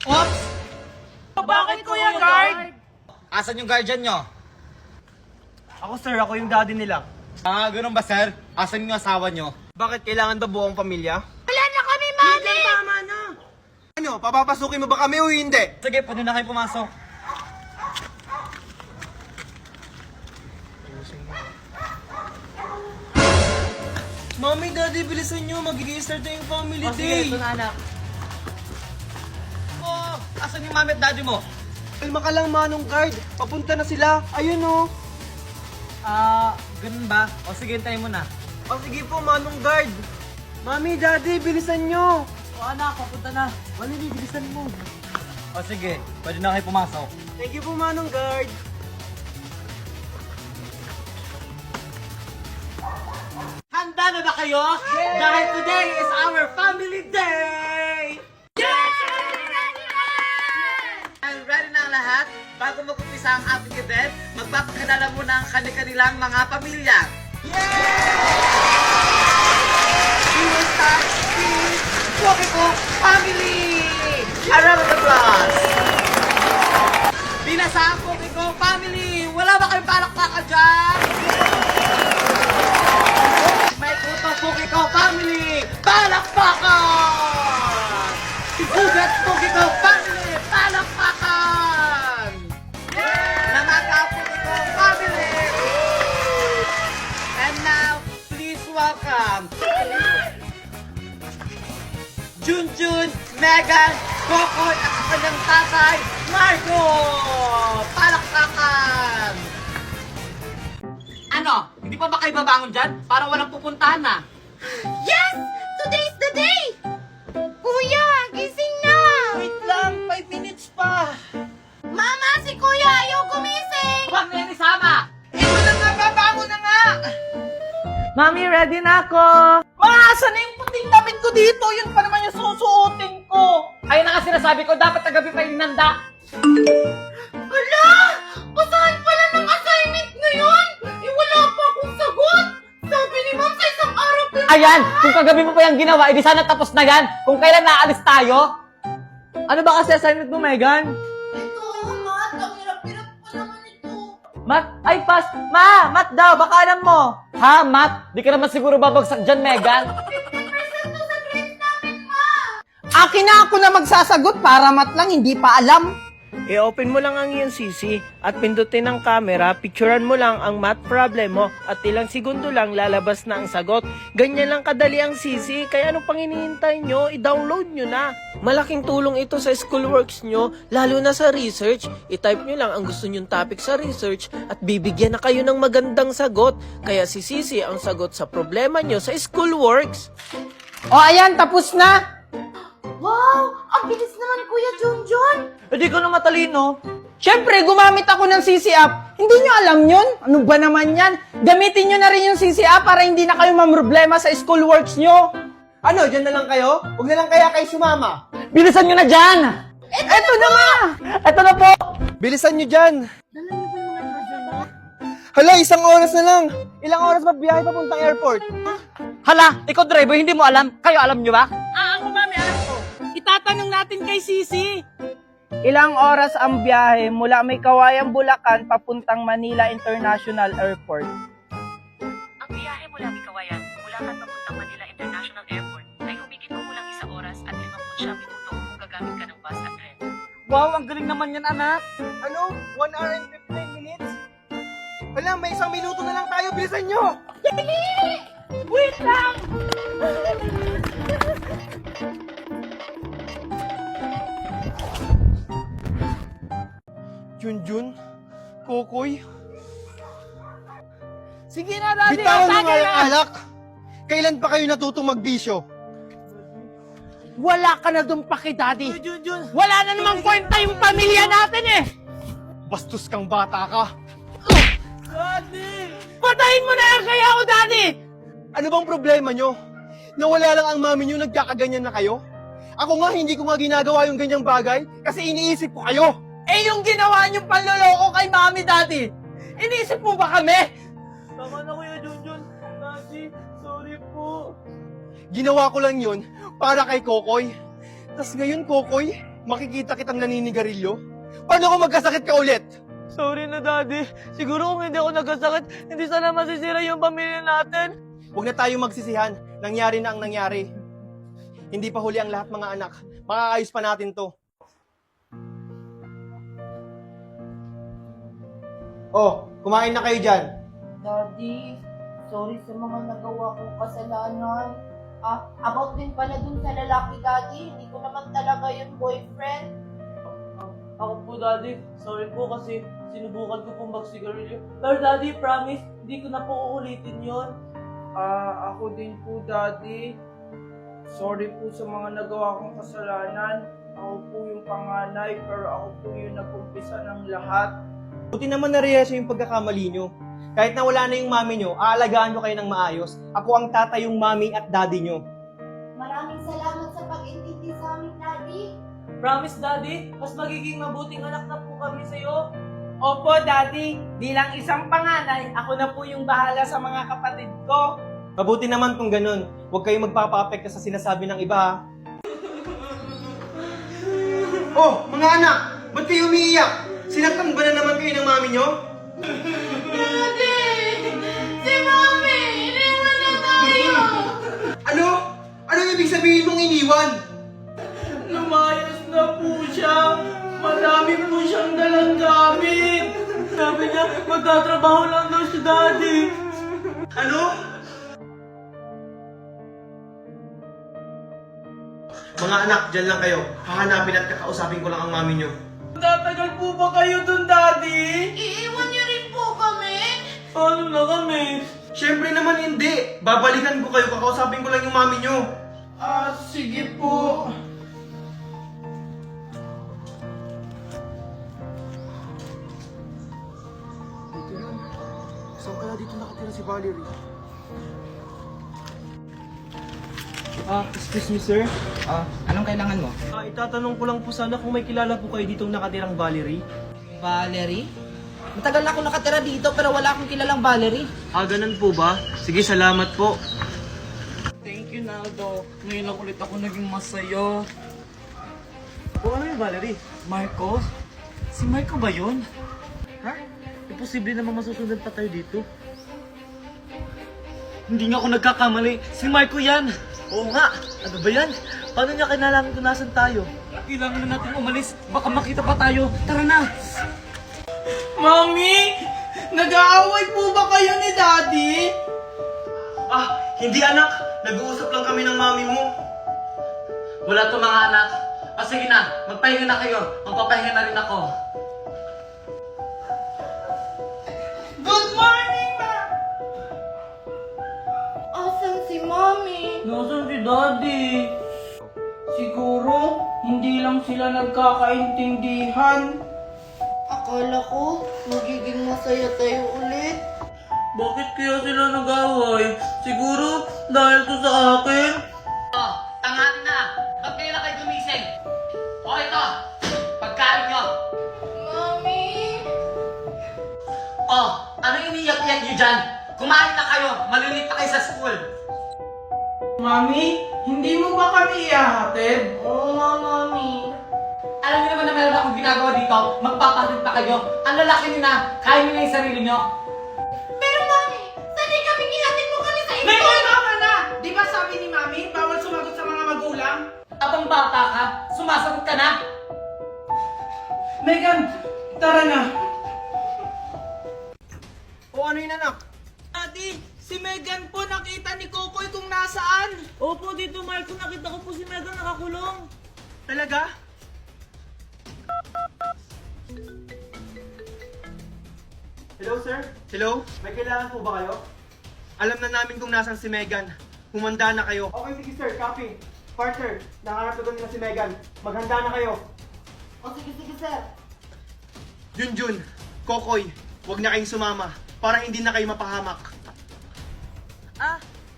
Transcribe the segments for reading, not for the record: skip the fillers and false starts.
Oops! Bakit Kuya Guard? Asan yung guardian nyo? Ako sir, ako yung daddy nila. Ah, ganun ba sir? Asan yung asawa nyo? Bakit kailangan daw buong pamilya? Wala na kami, Mami! Tama na! Ano, papapasukin mo ba kami o hindi? Sige, pwede na kayo pumasok. Mami, daddy, bilisan nyo. Magiging-start na yung family day. Sige, ito na anak. Oh, asan yung mami at daddy mo? Kalma ka lang, Manong Guard. Papunta na sila. Ayun o. Ganun ba? O sige, hintayin mo na. O sige po, Manong Guard. Mami, daddy, bilisan nyo. O anak, papunta na. Mali, bilisan mo. O sige, pwede na kayo pumasok. Thank you po, Manong Guard. Handa na ba kayo? Dahil today is our family day! And ready na ang lahat? Bago mag-umpisa ang ating event, magpapakilala muna ang kanilang mga pamilya. We will start with Pokiko Family! A round of applause! Binasa ang Pokiko Family! Wala ba kayong palakpakan dyan? May kutong Pokiko Family! Palakpakan! Igugat Pokiko Family! Palakpakan! Namaga Pokiko Family! And now, please welcome Junjun, Megan, Kokoy at ang kanyang tatay, Marco! Palakpakan! Ano? Hindi pa ba kayo babangon dyan? Para walang pupuntahan na. Yes! Today's the day! Kuya, gising na! Wait lang, 5 minutes pa. Mama, si Kuya ayaw gumising! Huwag na yan isama! Ito na nga, babangon na nga. Mami, ready na ako! Maasan na yung puting damit ko dito? Yun pa naman yung susuotin ko. Ayun na nga sinasabi ko, dapat tagabi pa yung nanda. Hala! Basahan pala ng assignment ngayon! Eh, wala pa akong sagot! Sabi ni Ma'am sa isang araw pa Ayan, kung kagabi mo pa yung ginawa, edi sana tapos na yan. Kung kailan naalis tayo. Ano ba kasi assignment mo, Megan? Ito, Mat! Ang hirap-hirap pa naman ito! Mat? Ay, pass! Mat daw, baka alam mo. Ha, Mat? Di ka naman siguro babagsak dyan, Megan. 50% to sa grades namin, Ma! Akin na ako na magsasagot para mat lang, hindi pa alam. I-open mo lang ang iyong CC at pindutin ang camera, picturean mo lang ang math problem mo at ilang segundo lang lalabas na ang sagot. Ganyan lang kadali ang CC, kaya anong pang hinihintay nyo? I-download nyo na. Malaking tulong ito sa schoolworks nyo, lalo na sa research. I-type nyo lang ang gusto nyong topic sa research at bibigyan na kayo ng magandang sagot. Kaya si CC ang sagot sa problema nyo sa schoolworks. O ayan, tapos na! Wow! Ang bilis naman ni Kuya Junjun! Hindi ko na matalino. Siyempre, gumamit ako ng CC app. Hindi nyo alam yun? Ano ba naman yan? Gamitin nyo na rin yung CC app para hindi na kayo mamroblema sa schoolworks nyo. Ano, dyan na lang kayo? Huwag na lang kaya kayo sumama. Bilisan nyo na dyan! Eto na ma! Ito na po! Bilisan nyo dyan. Hala, 1 oras na lang. Ilang oras ba biyahe papuntang airport? Hala, ikaw driver, hindi mo alam. Kayo alam nyo ba? Ako mami, alam ko. Itatanong natin kay Sisi. Ilang oras ang biyahe mula May Kawayan, Bulacan papuntang Manila International Airport? Ang biyahe mula Bikawayan, Bulacan papuntang Manila International Airport ay humigit kumulang 1 oras at 59 minuto kung gagamit ka ng bus at tren. Wow, ang galing naman yan, anak. Ano? 1 hour and 15 minutes? Hala, may 1 minuto na lang tayo. Bilisan nyo! Wait lang! Junjun? Kokoy? Sige na, Daddy! Bitawan mo atake nga yung na! alak! Kailan pa kayo natutong magbisyo? Wala ka na dun paki, Daddy! Wala na namang kwenta yung pamilya natin eh! Bastos kang bata ka! Patayin mo na yan kaya ako, Daddy! Ano bang problema nyo? Nawala lang ang mami nyo, nagkakaganyan na kayo? Ako nga, hindi ko nga ginagawa yung ganyang bagay kasi iniisip ko kayo! Eh yung ginawa niyong panloloko kay Mami, Daddy! Iniisip mo ba kami? Tama na Kuya Junjun. Daddy, sorry po. Ginawa ko lang yun para kay Kokoy. Tas ngayon, Kokoy, makikita kitang naninigarilyo? Paano kung magkasakit ka ulit? Sorry na, Daddy. Siguro kung hindi ako nagkasakit, hindi sana masisira yung pamilya natin. Huwag na tayo magsisihan. Nangyari na ang nangyari. Hindi pa huli ang lahat, mga anak. Makakaayos pa natin to. Oh, kumain na kayo dyan. Daddy, sorry sa mga nagawa kong kasalanan. About din pala dun sa lalaki, Daddy. Hindi ko naman talaga yung boyfriend. Ako po, Daddy. Sorry po kasi sinubukan ko pong magsigarilyo. Pero Daddy, promise, hindi ko na po uulitin yon. Ako din po, Daddy. Sorry po sa mga nagawa kong kasalanan. Ako po yung panganay, pero ako po yung nag-umpisa ng lahat. Buti naman na-realize yung pagkakamali nyo. Kahit na wala na yung mami nyo, aalagaan nyo kayo ng maayos. Ako ang tatayong mami at daddy nyo. Maraming salamat sa pag-intindi sa amin, Daddy. Promise, Daddy, mas magiging mabuting anak na po kami sa'yo. Opo, Daddy. Bilang isang panganay, ako na po yung bahala sa mga kapatid ko. Mabuti naman kung ganun. Huwag kayong magpapa-apekto sa sinasabi ng iba, ha? Oh, mga anak! Ba't kayo umiiyak? Sinaktan ba na naman kayo ng mami nyo? Daddy! Si Mami! Iniwan na tayo! Ano? Anong ibig sabihin mong iniwan? Lumayas na po siya. Madami po siyang dalang gamit. Sabi niya, magtatrabaho lang daw si Daddy. Ano? Mga anak, dyan lang kayo. Hahanapin at kakausapin ko lang ang mami nyo. Tatagal po ba kayo dun, Daddy? Iiwan niyo rin po kami? Paano na kami? Siyempre naman hindi. Babalikan ko kayo, kakausapin ko lang yung mami nyo. Sige po. Saan kaya dito nakatira si Valerie? Excuse me, sir. Anong kailangan mo? Itatanong ko lang po sana kung may kilala po kayo ditong nakatirang Valerie. Valerie? Matagal na ako nakatira dito pero wala akong kilalang Valerie. Ganun po ba? Sige, salamat po. Thank you, Naldo. Ngayon lang ulit ako naging masaya. Ano yung Valerie? Marco? Si Marco ba yun? Ha? Imposible naman masusunod pa tayo dito. Hindi nga ako nagkakamali. Si Marco yan. Oo nga, ano ba yan? Paano niya kinalaman kung nasan tayo? Kailangan na natin umalis. Baka makita pa tayo. Tara na! Mami! Nag-aaway po ba kayo ni Daddy? Hindi anak. Nag-uusap lang kami ng mami mo. Wala to mga anak. Sige na, magpahinga na kayo. Magpapahinga na rin ako. Good morning, Ma! Asan si Mami? Nasaan si Daddy? Siguro, hindi lang sila nagkakaintindihan. Akala ko, magiging masaya tayo ulit. Bakit kaya sila nag-away? Siguro dahil to sa akin? Tanghali na. Ba't kayo na kayo gumising? Ito, pagkain nyo. Mami! Ano iniyak-iyak nyo dyan? Kumain na kayo, malinit na kayo sa school. Mami, hindi mo ba kami ihahatid? Oo nga, Mami. Alam niyo naman na meron akong ginagawa dito, magpapalit pa kayo. Ang lalaki niyo na, kaya niyo na yung sarili niyo. Pero Mami, sali kami ihatid mo kami sa May inyo! tama na! Di ba sabi ni Mami, bawal sumagot sa mga magulang? Abang bata ka, sumasagot ka na. Megan, tara na! Ano yun, anak? Daddy, si Megan po nakita ni Kokoy kung nasaan. Opo, dito Marco, nakita ko po si Megan nakakulong. Talaga? Hello, sir? Hello? May kailangan po ba kayo? Alam na namin kung nasan si Megan. Humanda na kayo. Okay, sige sir. Copy. Partner, nakahanap nila si Megan. Maghanda na kayo. O sige, sir. Junjun, Kokoy, huwag na kayong sumama para hindi na kayo mapahamak.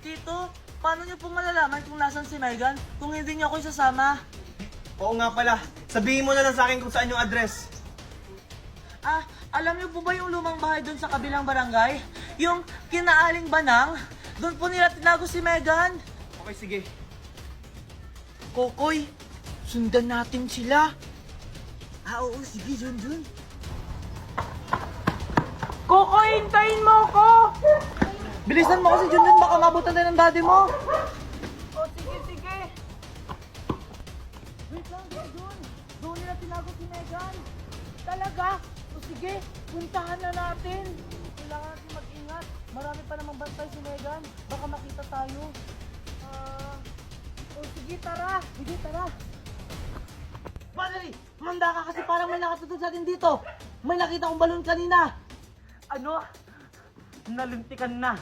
Tito, paano niyo po malalaman kung nasan si Megan kung hindi niyo ako isasama? Oo nga pala. Sabihin mo na lang sa akin kung saan yung address. Alam niyo po ba yung lumang bahay doon sa kabilang barangay? Yung kinaaling banang? Doon po nila tinago si Megan. Okay, sige. Kokoy, Sundan natin sila. Oo, sige, Junjun. Coco, hintayin mo ako! Bilisan mo kasi Junjun, baka mabutan tayo ng daddy mo. O, sige, sige. Wait lang, Junjun. Doon nila tinago si Megan. Talaga? O sige, puntahan na natin. Kailangan natin mag-ingat. Marami pa namang bantay si Megan. Baka makita tayo. O sige, tara. Sige, tara. Valerie, manda ka kasi parang may nakatutod sa atin dito. May nakita kong balon kanina. Ano? Nalintikan na.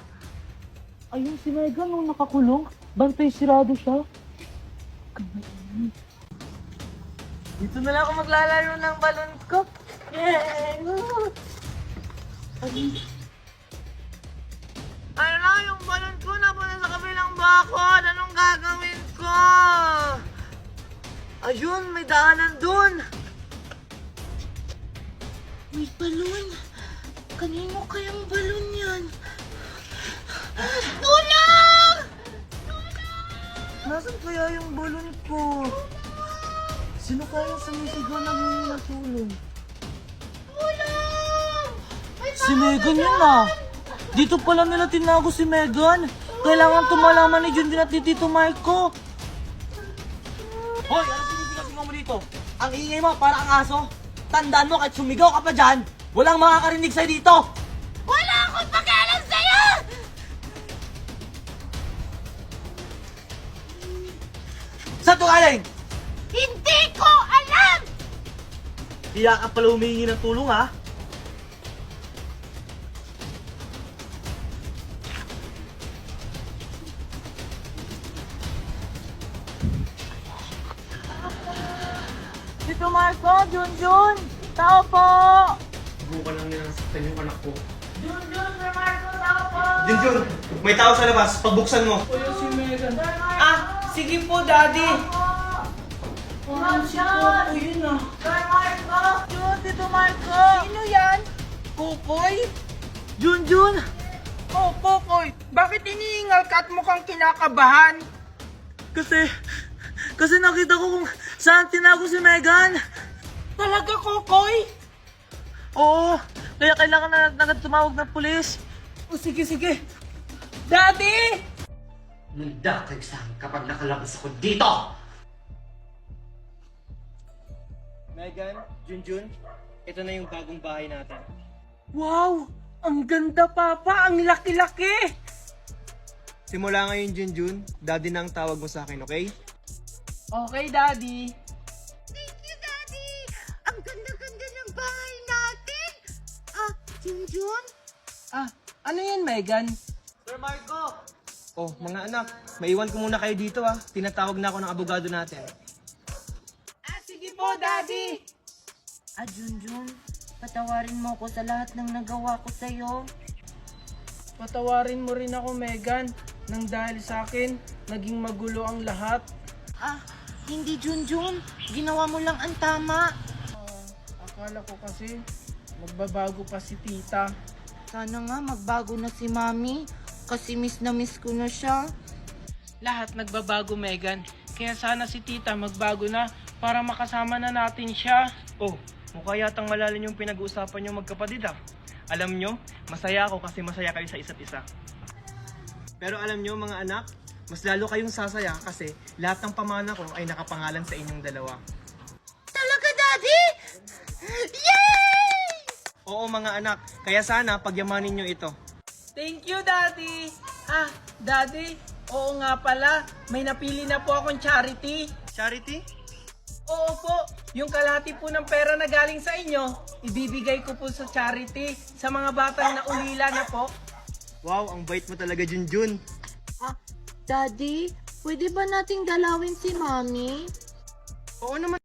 Ayun si Megan nung nakakulong. Bantay sirado siya. Dito na lang ako maglalaro ng balon ko. Ano na yung balon ko? Napunta sa kabilang bakod. Anong gagawin ko? Ayun, may daanan dun. May balon. Kanino kayang balon yan? Tulong! Nasaan kaya yung balon ko? Sino kaya sumisigaw na humingi ng tulong? Tulong! Si Megan yun ah. Dito pala nila tinago si Megan. Kailangan tumalaman ni Junjun at ni Tito Marco. Hoy, ano sinisigaw mo dito? Ang ingay mo, para ang aso. Tandaan mo, kahit sumigaw ka pa dyan, walang makakarinig sa'yo dito. Wala akong pakialam sa'yo! Saan to galing? Hindi ko alam! Diya ka pala humingi ng tulong ha? Tito Marco, Junjun. Tao po. Subukan lang nilang saktan yung anak ko. Junjun, Sir Marco, tao po. Junjun, may tao sa labas. Pagbuksan mo. Kuya si Megan. Sige po, Daddy. Si Coco yun ah. Sir Marco. Yun, Tito Marco. Sino yan? Kokoy? Junjun! Oh, Kokoy. Bakit iniingal ka at mukhang kinakabahan? Kasi nakita ko kung saan tinago si Megan. Talaga, Kokoy? Oo, kaya kailangan na agad tumawag ng pulis. O sige, sige. Daddy! Nanda kayo sa akin kapag nakalabas ako dito! Megan, Junjun, ito na yung bagong bahay natin. Wow! Ang ganda, Papa! Ang laki-laki! Simula ngayon, Junjun, daddy na ang tawag mo sa akin, okay? Okay, Daddy. Thank you, Daddy! Ang ganda-ganda ng bahay natin! Junjun? Ano yan, Megan? Sir Marco! Oh, mga anak, maiwan ko muna kayo dito ah. Tinatawag na ako ng abogado natin. Sige po, Daddy! Junjun, patawarin mo ko sa lahat ng nagawa ko sa'yo. Patawarin mo rin ako, Megan. Nang dahil sa akin, naging magulo ang lahat. Hindi Junjun. Ginawa mo lang ang tama. Akala ko kasi, magbabago pa si Tita. Sana nga magbago na si Mami. Kasi miss na miss ko na siya. Lahat nagbabago, Megan. Kaya sana si Tita magbago na para makasama na natin siya. Oh, mukha yatang malalim yung pinag-uusapan nyo magkapatid ah. Alam nyo, masaya ako kasi masaya kayo sa isa't isa. Pero alam nyo mga anak, mas lalo kayong sasaya kasi lahat ng pamana ko ay nakapangalan sa inyong dalawa. Talaga, Daddy? Yay! Oo mga anak, kaya sana pagyamanin nyo ito. Thank you, Daddy! Daddy, oo nga pala, may napili na po akong charity. Charity? Oo po, yung kalahati po ng pera na galing sa inyo, ibibigay ko po sa charity sa mga batang naulila na po. Wow, ang bait mo talaga, Junjun. Daddy, pwede ba nating dalawin si Mami? Oo naman.